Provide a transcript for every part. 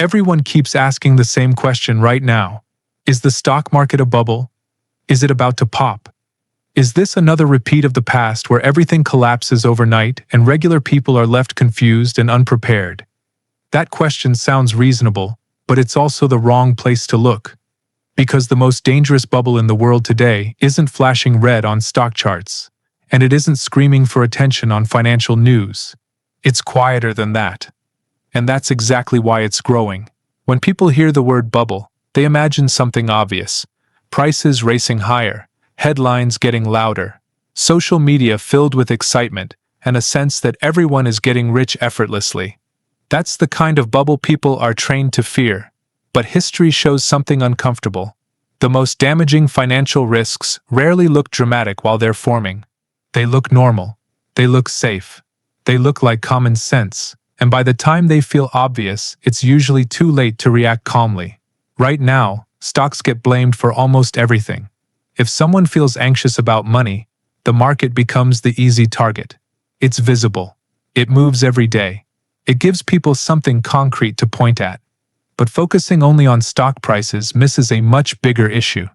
Everyone keeps asking the same question right now. Is the stock market a bubble? Is it about to pop? Is this another repeat of the past where everything collapses overnight and regular people are left confused and unprepared? That question sounds reasonable, but it's also the wrong place to look. Because the most dangerous bubble in the world today isn't flashing red on stock charts, and it isn't screaming for attention on financial news. It's quieter than that. And that's exactly why it's growing. When people hear the word bubble, they imagine something obvious. Prices racing higher, headlines getting louder, social media filled with excitement, and a sense that everyone is getting rich effortlessly. That's the kind of bubble people are trained to fear. But history shows something uncomfortable. The most damaging financial risks rarely look dramatic while they're forming. They look normal. They look safe. They look like common sense. And by the time they feel obvious, it's usually too late to react calmly. Right now, stocks get blamed for almost everything. If someone feels anxious about money, the market becomes the easy target. It's visible. It moves every day. It gives people something concrete to point at. But focusing only on stock prices misses a much bigger issue.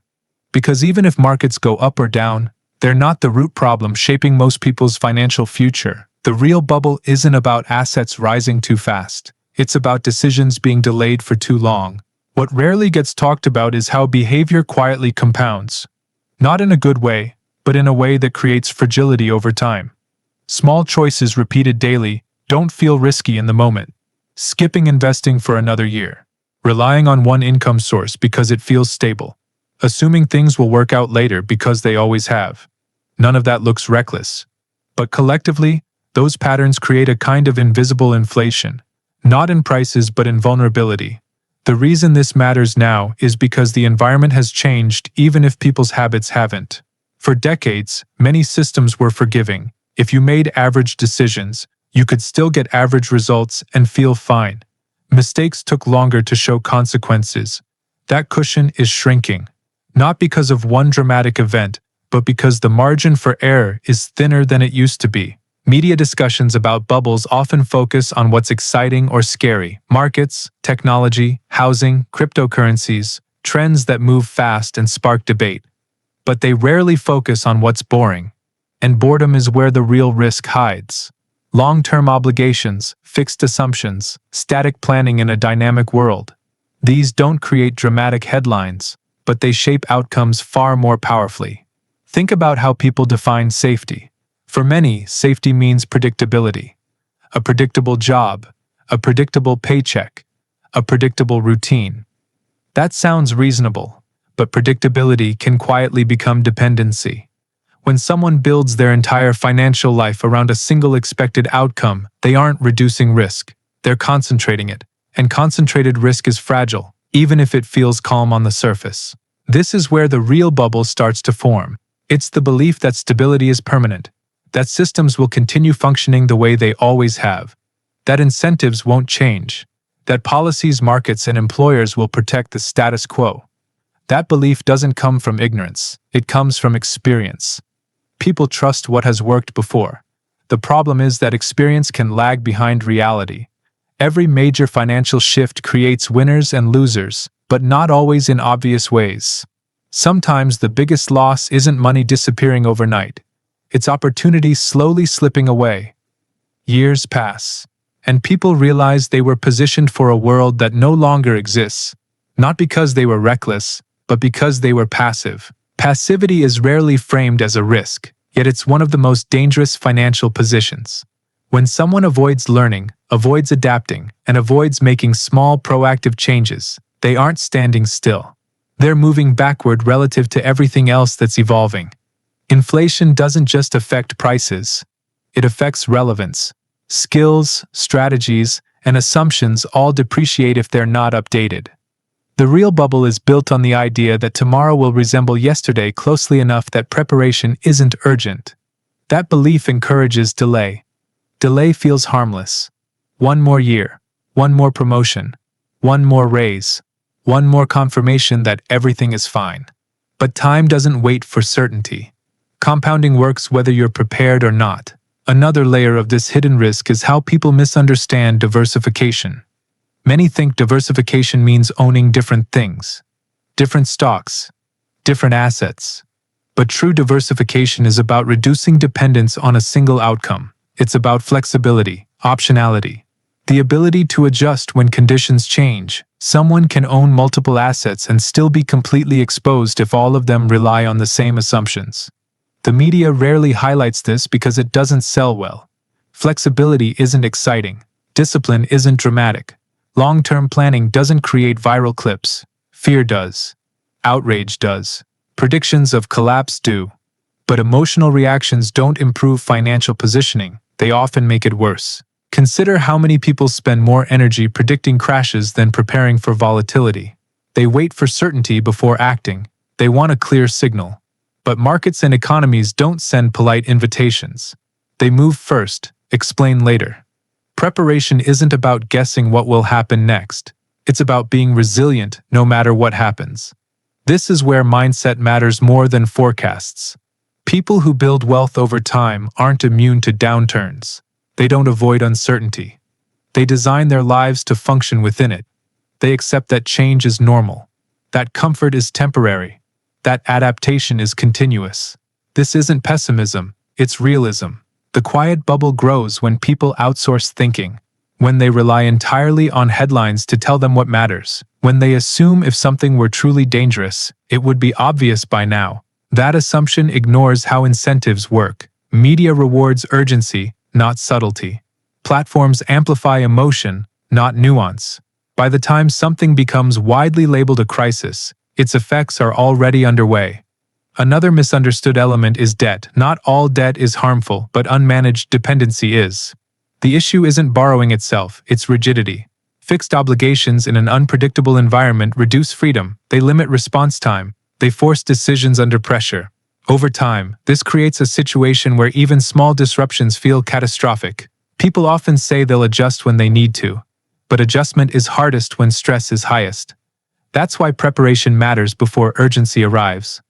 Because even if markets go up or down, they're not the root problem shaping most people's financial future. The real bubble isn't about assets rising too fast. It's about decisions being delayed for too long. What rarely gets talked about is how behavior quietly compounds. Not in a good way, but in a way that creates fragility over time. Small choices repeated daily don't feel risky in the moment. Skipping investing for another year. Relying on one income source because it feels stable. Assuming things will work out later because they always have. None of that looks reckless. But collectively, those patterns create a kind of invisible inflation. Not in prices but in vulnerability. The reason this matters now is because the environment has changed even if people's habits haven't. For decades, many systems were forgiving. If you made average decisions, you could still get average results and feel fine. Mistakes took longer to show consequences. That cushion is shrinking. Not because of one dramatic event, but because the margin for error is thinner than it used to be. Media discussions about bubbles often focus on what's exciting or scary. Markets, technology, housing, cryptocurrencies, trends that move fast and spark debate. But they rarely focus on what's boring. And boredom is where the real risk hides. Long-term obligations, fixed assumptions, static planning in a dynamic world. These don't create dramatic headlines, but they shape outcomes far more powerfully. Think about how people define safety. For many, safety means predictability. A predictable job, a predictable paycheck, a predictable routine. That sounds reasonable, but predictability can quietly become dependency. When someone builds their entire financial life around a single expected outcome, they aren't reducing risk, they're concentrating it. And concentrated risk is fragile, even if it feels calm on the surface. This is where the real bubble starts to form. It's the belief that stability is permanent, that systems will continue functioning the way they always have, that incentives won't change, that policies, markets, and employers will protect the status quo. That belief doesn't come from ignorance, it comes from experience. People trust what has worked before. The problem is that experience can lag behind reality. Every major financial shift creates winners and losers, but not always in obvious ways. Sometimes the biggest loss isn't money disappearing overnight. It's opportunity slowly slipping away. Years pass, and people realize they were positioned for a world that no longer exists, not because they were reckless, but because they were passive. Passivity is rarely framed as a risk, yet it's one of the most dangerous financial positions. When someone avoids learning, avoids adapting, and avoids making small proactive changes, they aren't standing still. They're moving backward relative to everything else that's evolving. Inflation doesn't just affect prices. It affects relevance. Skills, strategies, and assumptions all depreciate if they're not updated. The real bubble is built on the idea that tomorrow will resemble yesterday closely enough that preparation isn't urgent. That belief encourages delay. Delay feels harmless. One more year, one more promotion, one more raise, one more confirmation that everything is fine. But time doesn't wait for certainty. Compounding works whether you're prepared or not. Another layer of this hidden risk is how people misunderstand diversification. Many think diversification means owning different things, different stocks, different assets. But true diversification is about reducing dependence on a single outcome. It's about flexibility, optionality, the ability to adjust when conditions change. Someone can own multiple assets and still be completely exposed if all of them rely on the same assumptions. The media rarely highlights this because it doesn't sell well. Flexibility isn't exciting. Discipline isn't dramatic. Long-term planning doesn't create viral clips. Fear does. Outrage does. Predictions of collapse do. But emotional reactions don't improve financial positioning. They often make it worse. Consider how many people spend more energy predicting crashes than preparing for volatility. They wait for certainty before acting. They want a clear signal. But markets and economies don't send polite invitations. They move first, explain later. Preparation isn't about guessing what will happen next. It's about being resilient no matter what happens. This is where mindset matters more than forecasts. People who build wealth over time aren't immune to downturns. They don't avoid uncertainty. They design their lives to function within it. They accept that change is normal, that comfort is temporary, that adaptation is continuous. This isn't pessimism, it's realism. The quiet bubble grows when people outsource thinking, when they rely entirely on headlines to tell them what matters, when they assume if something were truly dangerous, it would be obvious by now. That assumption ignores how incentives work. Media rewards urgency, not subtlety. Platforms amplify emotion, not nuance. By the time something becomes widely labeled a crisis, its effects are already underway. Another misunderstood element is debt. Not all debt is harmful, but unmanaged dependency is. The issue isn't borrowing itself, it's rigidity. Fixed obligations in an unpredictable environment reduce freedom, they limit response time, they force decisions under pressure. Over time, this creates a situation where even small disruptions feel catastrophic. People often say they'll adjust when they need to, but adjustment is hardest when stress is highest. That's why preparation matters before urgency arrives.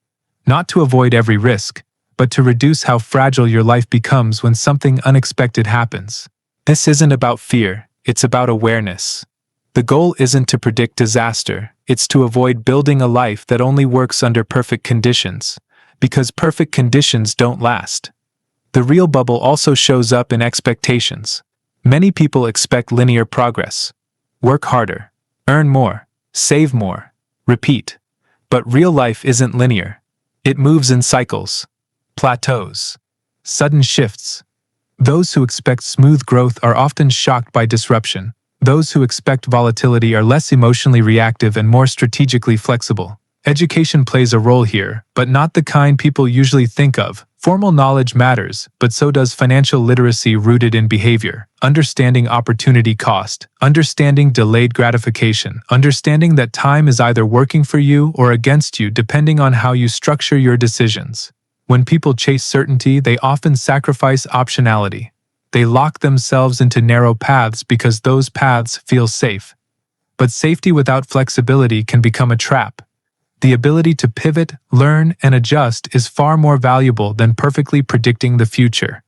Not to avoid every risk, but to reduce how fragile your life becomes when something unexpected happens. This isn't about fear, it's about awareness. The goal isn't to predict disaster, it's to avoid building a life that only works under perfect conditions, because perfect conditions don't last. The real bubble also shows up in expectations. Many people expect linear progress. Work harder, earn more, save more, repeat. But real life isn't linear. It moves in cycles, plateaus, sudden shifts. Those who expect smooth growth are often shocked by disruption. Those who expect volatility are less emotionally reactive and more strategically flexible. Education plays a role here, but not the kind people usually think of. Formal knowledge matters, but so does financial literacy rooted in behavior. Understanding opportunity cost, understanding delayed gratification, understanding that time is either working for you or against you depending on how you structure your decisions. When people chase certainty, they often sacrifice optionality. They lock themselves into narrow paths because those paths feel safe. But safety without flexibility can become a trap. The ability to pivot, learn, and adjust is far more valuable than perfectly predicting the future.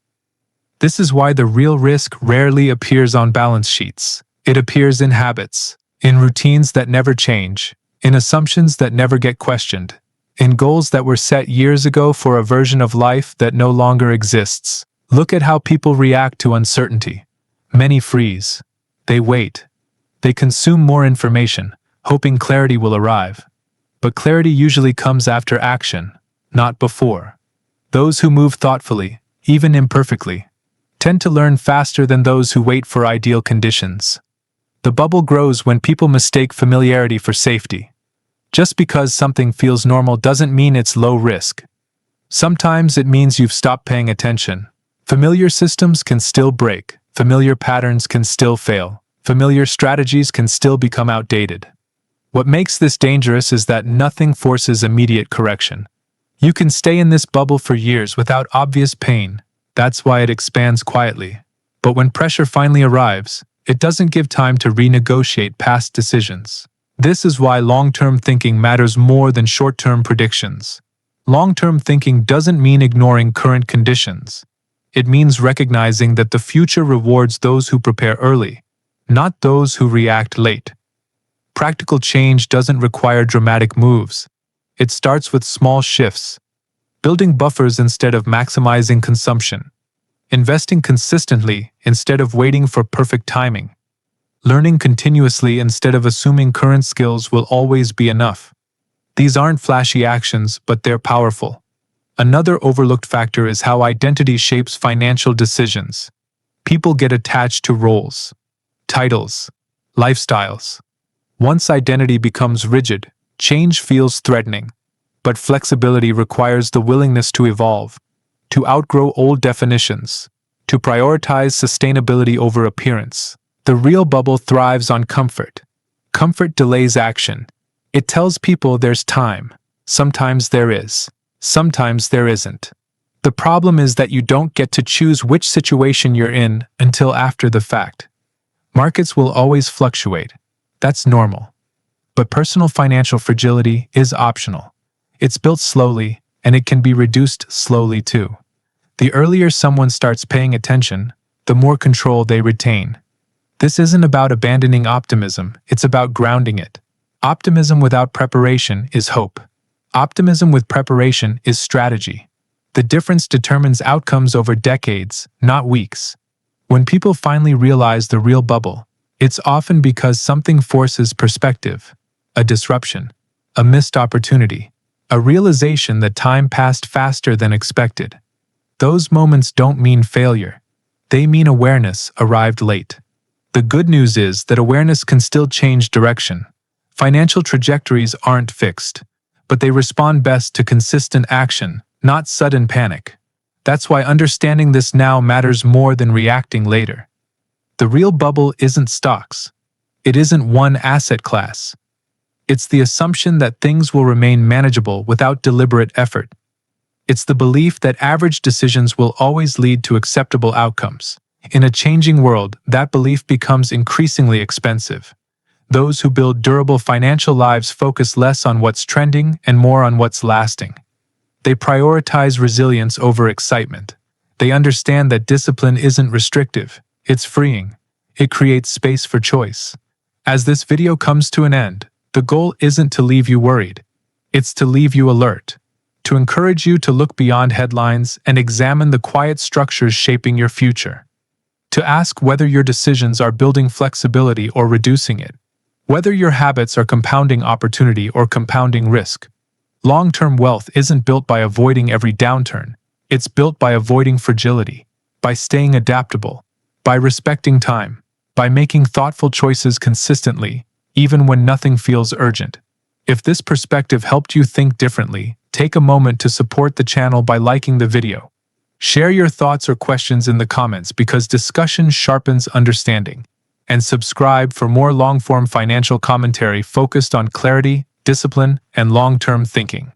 This is why the real risk rarely appears on balance sheets. It appears in habits, in routines that never change, in assumptions that never get questioned, in goals that were set years ago for a version of life that no longer exists. Look at how people react to uncertainty. Many freeze. They wait. They consume more information, hoping clarity will arrive. But clarity usually comes after action, not before. Those who move thoughtfully, even imperfectly, tend to learn faster than those who wait for ideal conditions. The bubble grows when people mistake familiarity for safety. Just because something feels normal doesn't mean it's low risk. Sometimes it means you've stopped paying attention. Familiar systems can still break, familiar patterns can still fail, familiar strategies can still become outdated. What makes this dangerous is that nothing forces immediate correction. You can stay in this bubble for years without obvious pain. That's why it expands quietly. But when pressure finally arrives, it doesn't give time to renegotiate past decisions. This is why long-term thinking matters more than short-term predictions. Long-term thinking doesn't mean ignoring current conditions. It means recognizing that the future rewards those who prepare early, not those who react late. Practical change doesn't require dramatic moves. It starts with small shifts, building buffers instead of maximizing consumption, investing consistently instead of waiting for perfect timing, learning continuously instead of assuming current skills will always be enough. These aren't flashy actions, but they're powerful. Another overlooked factor is how identity shapes financial decisions. People get attached to roles, titles, lifestyles. Once identity becomes rigid, change feels threatening. But flexibility requires the willingness to evolve, to outgrow old definitions, to prioritize sustainability over appearance. The real bubble thrives on comfort. Comfort delays action. It tells people there's time. Sometimes there is. Sometimes there isn't. The problem is that you don't get to choose which situation you're in until after the fact. Markets will always fluctuate. That's normal. But personal financial fragility is optional. It's built slowly, and it can be reduced slowly too. The earlier someone starts paying attention, the more control they retain. This isn't about abandoning optimism, it's about grounding it. Optimism without preparation is hope. Optimism with preparation is strategy. The difference determines outcomes over decades, not weeks. When people finally realize the real bubble, it's often because something forces perspective, a disruption, a missed opportunity, a realization that time passed faster than expected. Those moments don't mean failure. They mean awareness arrived late. The good news is that awareness can still change direction. Financial trajectories aren't fixed, but they respond best to consistent action, not sudden panic. That's why understanding this now matters more than reacting later. The real bubble isn't stocks. It isn't one asset class. It's the assumption that things will remain manageable without deliberate effort. It's the belief that average decisions will always lead to acceptable outcomes. In a changing world, that belief becomes increasingly expensive. Those who build durable financial lives focus less on what's trending and more on what's lasting. They prioritize resilience over excitement. They understand that discipline isn't restrictive, it's freeing. It creates space for choice. As this video comes to an end, the goal isn't to leave you worried. It's to leave you alert, to encourage you to look beyond headlines and examine the quiet structures shaping your future. To ask whether your decisions are building flexibility or reducing it. Whether your habits are compounding opportunity or compounding risk. Long-term wealth isn't built by avoiding every downturn. It's built by avoiding fragility, by staying adaptable, by respecting time, by making thoughtful choices consistently, even when nothing feels urgent. If this perspective helped you think differently, take a moment to support the channel by liking the video. Share your thoughts or questions in the comments because discussion sharpens understanding. And subscribe for more long-form financial commentary focused on clarity, discipline, and long-term thinking.